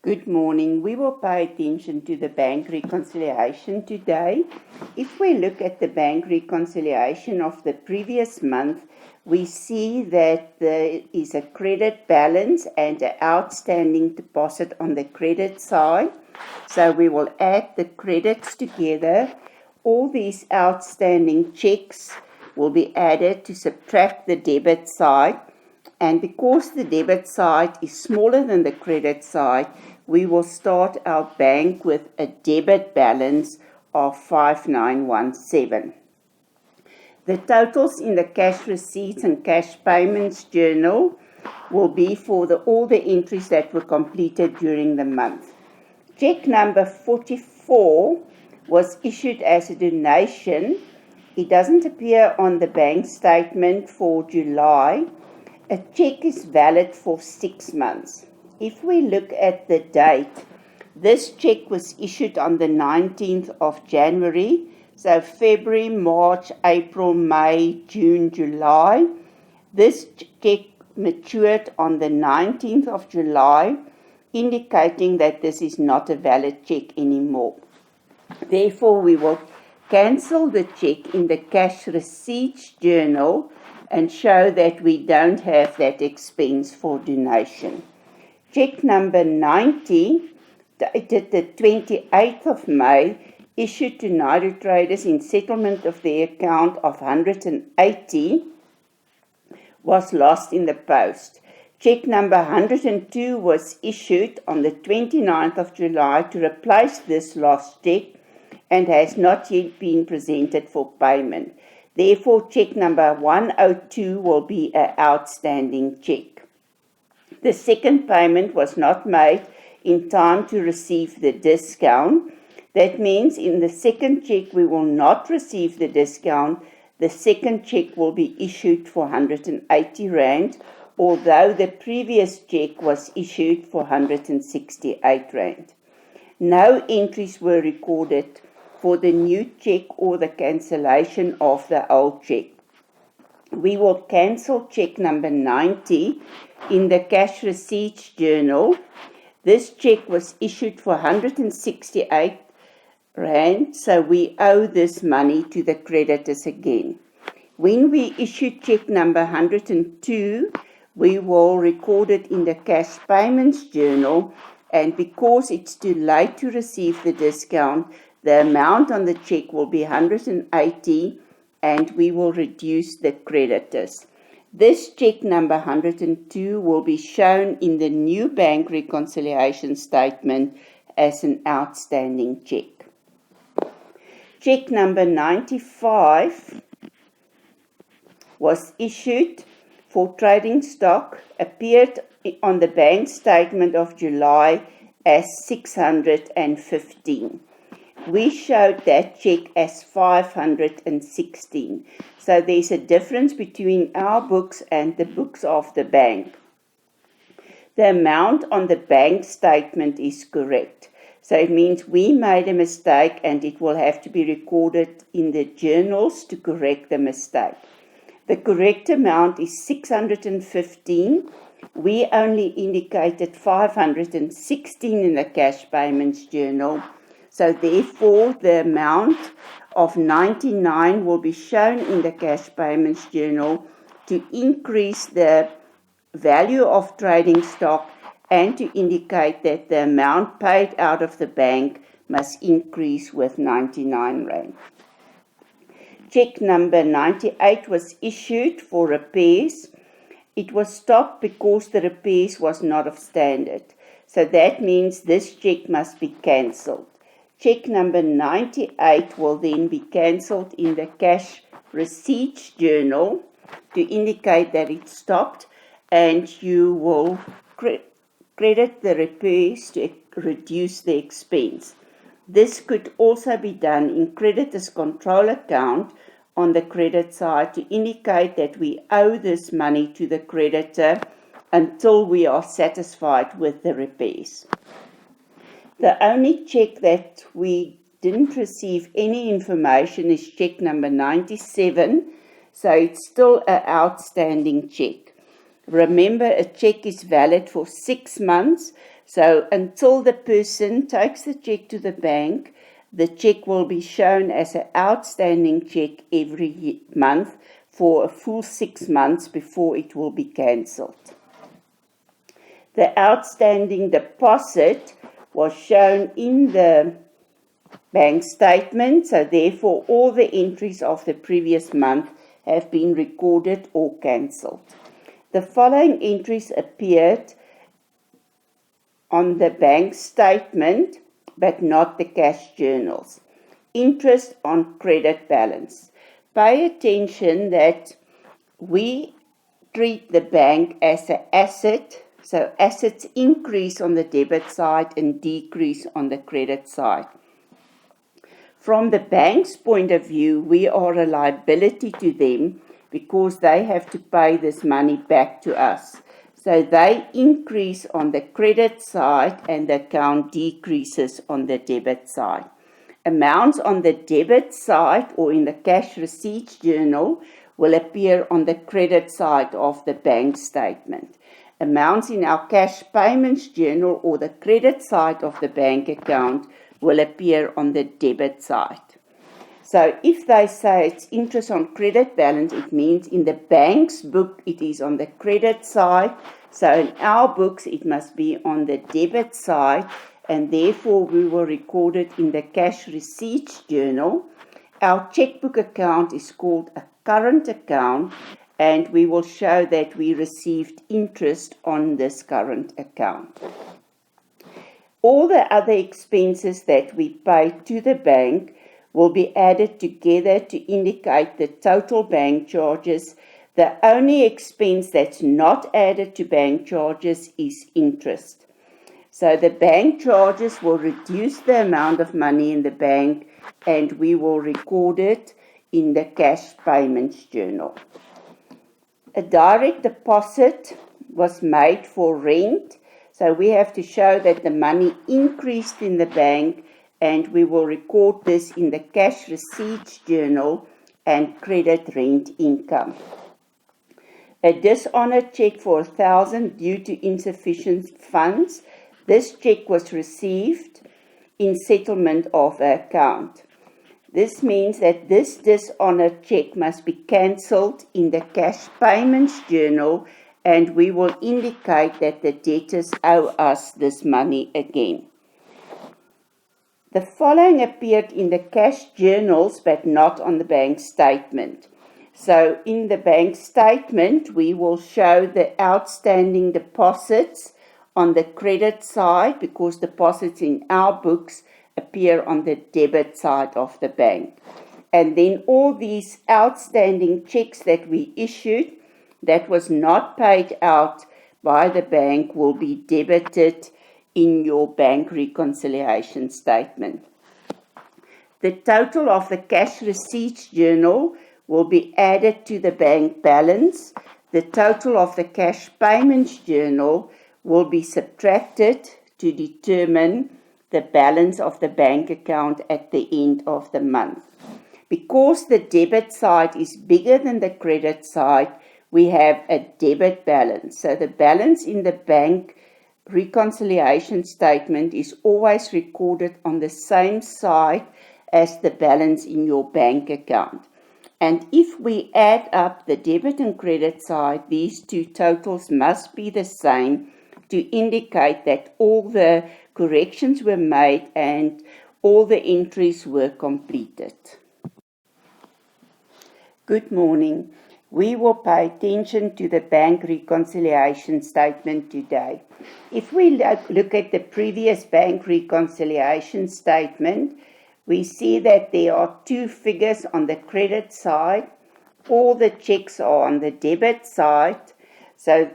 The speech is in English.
Good morning. We will pay attention to the bank reconciliation today. If we look at the bank reconciliation of the previous month, we see that there is a credit balance and an outstanding deposit on the credit side. So we will add the credits together. All these outstanding checks will be added to subtract the debit side. And because the debit side is smaller than the credit side, we will start our bank with a debit balance of 5917. The totals in the cash receipts and cash payments journal will be for all the entries that were completed during the month. Check number 44 was issued as a donation. It doesn't appear on the bank statement for July. A check is valid for 6 months. If we look at the date, this check was issued on the 19th of January, so February, March, April, May, June, July. This check matured on the 19th of July, indicating that this is not a valid check anymore. Therefore, we will cancel the check in the cash receipts journal and show that we don't have that expense for donation. Check number 90, dated the 28th of May, issued to Naidu traders in settlement of their account of 180, was lost in the post. Check number 102 was issued on the 29th of July to replace this lost check and has not yet been presented for payment. Therefore, check number 102 will be an outstanding check. The second payment was not made in time to receive the discount. That means in the second check we will not receive the discount. The second check will be issued for 180 Rand, although the previous check was issued for 168 Rand. No entries were recorded for the new check or the cancellation of the old check. We will cancel check number 90 in the cash receipts journal. This check was issued for 168 Rand, so we owe this money to the creditors again. When we issue check number 102, we will record it in the cash payments journal, and because it's too late to receive the discount, the amount on the check will be 180 and we will reduce the creditors. This check number 102 will be shown in the new bank reconciliation statement as an outstanding check. Check number 95 was issued for trading stock, appeared on the bank statement of July as 615. We showed that check as 516. So there's a difference between our books and the books of the bank. The amount on the bank statement is correct. So it means we made a mistake and it will have to be recorded in the journals to correct the mistake. The correct amount is 615. We only indicated 516 in the cash payments journal. So therefore, the amount of 99 will be shown in the cash payments journal to increase the value of trading stock and to indicate that the amount paid out of the bank must increase with 99 Rand. Check number 98 was issued for repairs. It was stopped because the repairs was not of standard. So that means this check must be cancelled. Check number 98 will then be cancelled in the cash receipts journal to indicate that it stopped, and you will credit the repairs to reduce the expense. This could also be done in creditor's control account on the credit side to indicate that we owe this money to the creditor until we are satisfied with the repairs. The only check that we didn't receive any information is check number 97, so it's still an outstanding check. Remember, a check is valid for 6 months, So until the person takes the check to the bank, the check will be shown as an outstanding check every month for a full 6 months before it will be cancelled. The outstanding deposit was shown in the bank statement, so therefore all the entries of the previous month have been recorded or cancelled. The following entries appeared on the bank statement but not the cash journals. Interest on credit balance. Pay attention that we treat the bank as an asset, so assets increase on the debit side and decrease on the credit side. From the bank's point of view, we are a liability to them because they have to pay this money back to us. So they increase on the credit side and the account decreases on the debit side. Amounts on the debit side or in the cash receipts journal will appear on the credit side of the bank statement. Amounts in our cash payments journal or the credit side of the bank account will appear on the debit side. So if they say it's interest on credit balance, it means in the bank's book it is on the credit side. So in our books it must be on the debit side, and therefore we will record it in the cash receipts journal. Our checkbook account is called a current account, and we will show that we received interest on this current account. All the other expenses that we pay to the bank will be added together to indicate the total bank charges. The only expense that's not added to bank charges is interest. So the bank charges will reduce the amount of money in the bank, and we will record it in the cash payments journal. A direct deposit was made for rent, so we have to show that the money increased in the bank, and we will record this in the cash receipts journal and credit rent income. A dishonored check for 1,000 due to insufficient funds. This check was received in settlement of an account. This means that this dishonored check must be cancelled in the cash payments journal, and we will indicate that the debtors owe us this money again. The following appeared in the cash journals but not on the bank statement. So in the bank statement, we will show the outstanding deposits on the credit side because deposits in our books appear on the debit side of the bank. And then all these outstanding checks that we issued that was not paid out by the bank will be debited in your bank reconciliation statement. The total of the cash receipts journal will be added to the bank balance. The total of the cash payments journal will be subtracted to determine the balance of the bank account at the end of the month. Because the debit side is bigger than the credit side, we have a debit balance. So the balance in the bank reconciliation statement is always recorded on the same side as the balance in your bank account. And if we add up the debit and credit side, these two totals must be the same to indicate that all the corrections were made and all the entries were completed. Good morning. We will pay attention to the bank reconciliation statement today. If we look at the previous bank reconciliation statement, we see that there are two figures on the credit side. All the checks are on the debit side. So